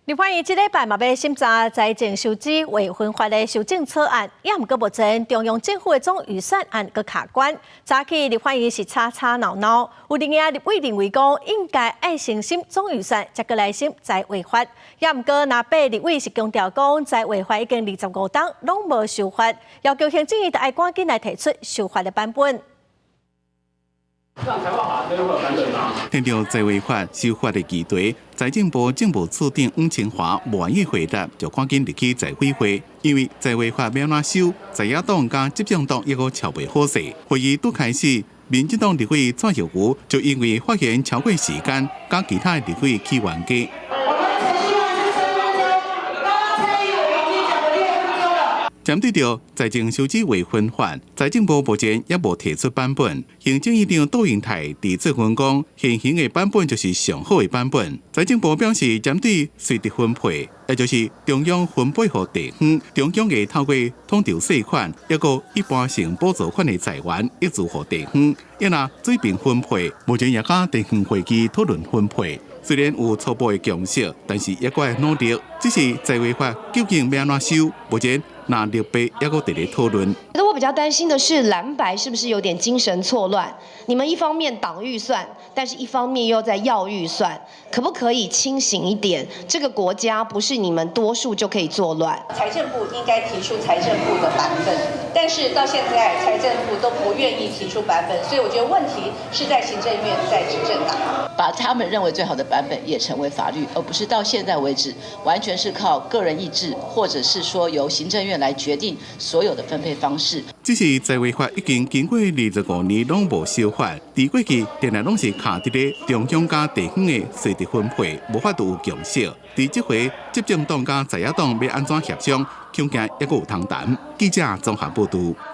立法院这礼拜嘛要审查财政收支未分发的修正草案，也毋过目前中央政府的总预算案搁卡关。早起立法院是吵吵闹闹，有另外立委认为讲应该爱先审总预算，再搁来审财违法。也毋过那8立委是强调讲财违法已经25档拢无修法，要求行政院爱赶紧来提出修法的版本。 听到财违法修法的议题，财政部政务次长黄清华无愿意回答，就赶紧入去财委会，因为财违法要怎修，在野党加执政党也阁瞧袂好势。会议拄开始，民进党立委蔡耀武就因为发言超过时间，甲其他立委起冤家。 针对着财政收支未分法，财政部目前也无提出版本。行政院长杜英泰伫做分讲，现行的版本就是上好的版本。财政部表示，针对税值分配，也就是中央分配予地方，中央会透过统筹税款，抑个一般性补助款的财源，一直予地方。也若水平分配，目前也甲地方会议讨论分配。 虽然有初步的共识，但是也搁努力。只是财违法究竟要怎修？目前那立法也搁伫咧讨论。我比较担心的是蓝白是不是有点精神错乱？你们一方面挡预算，但是一方面又在要预算，可不可以清醒一点？这个国家不是你们多数就可以作乱。财政部应该提出财政部的版本，但是到现在财政部都不愿意提出版本，所以我觉得问题是在行政院，在执政党。 把他们认为最好的版本也成为法律，而不是到现在为止完全是靠个人意志，或者是说由行政院来决定所有的分配方式。只是财违法已经经过25年拢无修法，伫过去定来拢是卡伫咧中央加地方的税值分配，无法度有共识。伫这回执政党加在野党要安怎协商，恐惊也阁有通谈。记者综合报道。